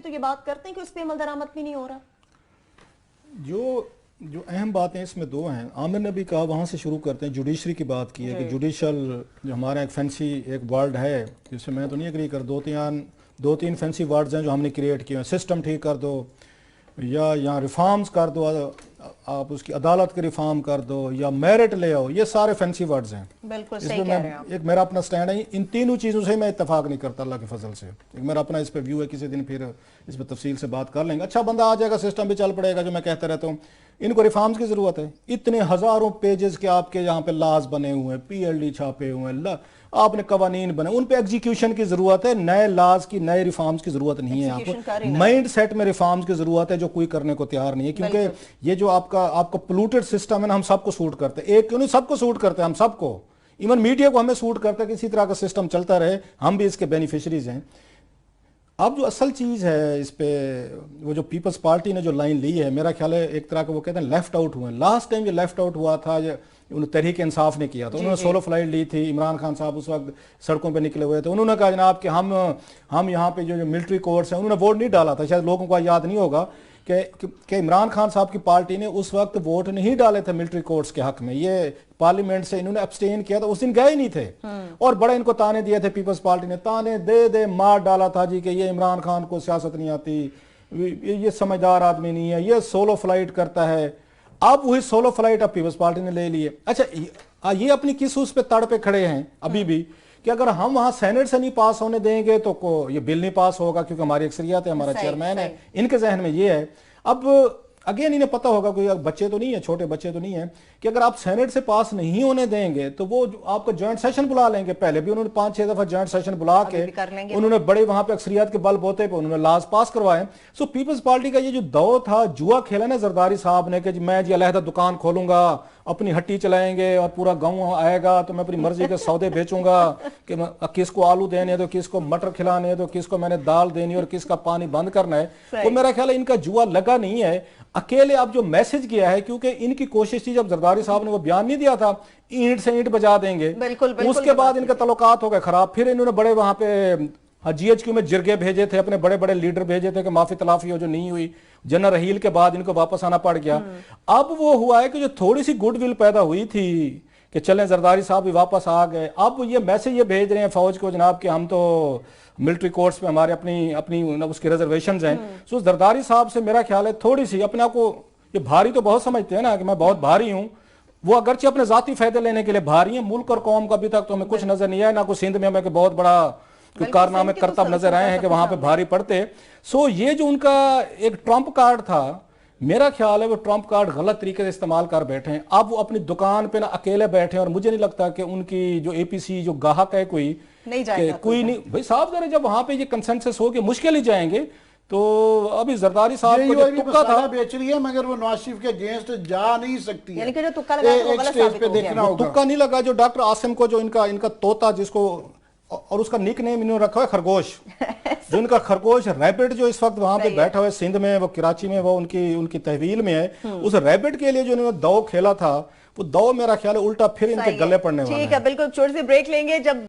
तो ये बात करते हैं कि उस पर अमल दरामद भी नहीं हो रहा। जो जो अहम बातें इसमें दो हैं। आमिर ने भी कहा, वहाँ से शुरू करते हैं, जुडिशरी की बात की है कि जुडिशल जो हमारा एक फैंसी एक वर्ड है, जिससे मैं तो नहीं एग्री कर, दो तीन फैंसी वर्ड्स हैं जो हमने क्रिएट किए हैं। सिस्टम ठीक कर दो, या यहाँ रिफॉर्म्स कर दो, आप उसकी अदालत के रिफॉर्म कर दो, या मेरिट ले आओ, ये सारे फैंसी वर्ड्स हैं। बिल्कुल सही कह रहे हैं आप। एक मेरा अपना स्टैंड है, इन तीनों चीज़ों से मैं इत्तेफाक नहीं करता अल्लाह के फजल से। एक मेरा अपना इस पर व्यू है, किसी दिन फिर इस पर तफसील से बात कर लेंगे। अच्छा बंदा आ जाएगा, सिस्टम भी चल पड़ेगा, जो मैं कहता रहता हूँ। इनको रिफॉर्म्स की ज़रूरत है। इतने हज़ारों पेजेस के आपके यहाँ पे लॉज बने हुए हैं, PLD छापे हुए हैं, आपने कवानीन बने, उन पे एग्जीक्यूशन की जरूरत है। नए लॉज की, नए रिफॉर्म्स की जरूरत नहीं है। आपको माइंड सेट में रिफॉर्म्स की जरूरत है, जो कोई करने को तैयार नहीं है। क्योंकि ये जो आपका पोल्यूटेड सिस्टम है ना, हम सबको सूट करते हैं। एक क्यों नहीं, सबको सूट करते हैं, हम सबको, इवन मीडिया को हमें सूट करता है कि इसी तरह का सिस्टम चलता रहे, हम भी इसके बेनिफिशरीज हैं। अब जो असल चीज़ है इस पे, वो जो पीपल्स पार्टी ने जो लाइन ली है, मेरा ख्याल है एक तरह का वो कहते हैं लेफ्ट आउट हुए। लास्ट टाइम ये लेफ्ट आउट हुआ था, तहरीक इंसाफ ने किया था। उन्होंने सोलो फ्लाइट ली थी। इमरान खान साहब उस वक्त सड़कों पे निकले हुए थे। उन्होंने कहा जनाब कि हम यहाँ पे जो मिलिट्री कोर्ट्स हैं, उन्होंने वोट नहीं डाला था। शायद लोगों को याद नहीं होगा कि इमरान खान साहब की पार्टी ने उस वक्त वोट नहीं डाले थे मिलिट्री कोर्ट्स के हक में। ये पार्लियामेंट से इन्होंने अब्सटेन किया था, उस दिन गए नहीं थे। और बड़े इनको ताने दिए थे, पीपल्स पार्टी ने ताने दे मार डाला था जी कि ये इमरान खान को सियासत नहीं आती, ये समझदार आदमी नहीं है, ये सोलो फ्लाइट करता है। अब वही सोलो फ्लाइट अब पीपल्स पार्टी ने ले लिए। अच्छा, ये अपनी किस उस पे तड़ पे खड़े हैं अभी भी कि अगर हम वहां सेनेट से नहीं पास होने देंगे तो ये बिल नहीं पास होगा, क्योंकि हमारी अक्सरियत है, हमारा चेयरमैन है। इनके जहन में ये है। अब अगेन इन्हें पता होगा, कोई बच्चे तो नहीं है, छोटे बच्चे तो नहीं है, कि अगर आप सेनेट से पास नहीं होने देंगे तो वो आपका जॉइंट सेशन बुला लेंगे। पहले भी उन्होंने 5-6 दफा जॉइंट सेशन बुला के उन्होंने बड़े वहां पे अक्सरियत के बल बोते पे उन्होंने लॉज पास करवाए। सो पीपल्स पार्टी का ये जो दौर था, जुआ खेला ना जरदारी साहब ने कि मैं जी अलहदा दुकान खोलूंगा, अपनी हट्टी चलाएंगे और पूरा गांव आएगा तो मैं अपनी मर्जी के सौदे बेचूंगा, कि किसको आलू देने दो, किसको मटर खिलाने दो, किसको मैंने दाल देनी और किसका पानी बंद करना है। तो मेरा ख्याल है इनका जुआ लगा नहीं है। अकेले अब जो मैसेज किया है, क्योंकि इनकी कोशिश थी, जब जरदारी साहब ने वो बयान नहीं दिया था ईंट से ईंट बजा देंगे, उसके बाद इनके तल्लुकात हो गए खराब। फिर इन्होंने बड़े वहां पे GHQ में जिरगे भेजे थे, अपने बड़े बड़े लीडर भेजे थे कि माफी तलाफी हो जो नहीं हुई। जनरल रहील के बाद इनको वापस आना पड़ गया। अब वो हुआ है कि जो थोड़ी सी गुडविल पैदा हुई थी कि चलें जरदारी साहब भी वापस आ गए, अब ये मैसेज ये भेज रहे हैं फौज को जनाब कि हम तो मिलिट्री कोर्ट्स में हमारे अपनी उसकी रिजर्वेशंस हैं। सो जरदारी साहब से मेरा ख्याल है थोड़ी सी, अपने आप को ये भारी तो बहुत समझते हैं ना कि मैं बहुत भारी हूं, वो अगरचे अपने जाती फायदे लेने के लिए भारी हैं। मुल्क और कौम का अभी तक तो हमें कुछ नजर नहीं आया, ना कुछ सिंध में हमें बहुत बड़ा कारनामे करतब नजर आए हैं कि वहां पे भारी पड़ते। सो ये जो उनका एक ट्रम्प कार्ड था, मेरा ख्याल है वो ट्रम्प कार्ड गलत तरीके से इस्तेमाल कर बैठे हैं। अब वो अपनी दुकान पे ना अकेले बैठे हैं, और मुझे नहीं लगता कि उनकी जो APC जो गाहक है कोई नहीं भाई साहब, जरा जब वहां पे ये कंसेंसस हो के मुश्किल ही जाएंगे। तो अभी जरदारी साहब को जो तुक्का था बेच रही है, मगर वो नवाज शरीफ के अगेंस्ट जा नहीं सकती है। यानी कि जो तुक्का लगा वो गलत साबित हो गया। तुक्का नहीं लगा। जो डॉक्टर आसिम को जो इनका तोता, जिसको और उसका निक नेम इन्होंने रखा है खरगोश, जो इनका खरगोश रैबिट जो इस वक्त वहां पे बैठा हुआ है सिंध में, वो कराची में, वो उनकी तहवील में है। उस रैबिट के लिए जो इन्होंने दौ खेला था, वो दौ मेरा ख्याल है उल्टा फिर इनके गले पड़ने वाला है। ठीक है, बिल्कुल। छोटे से ब्रेक लेंगे। जब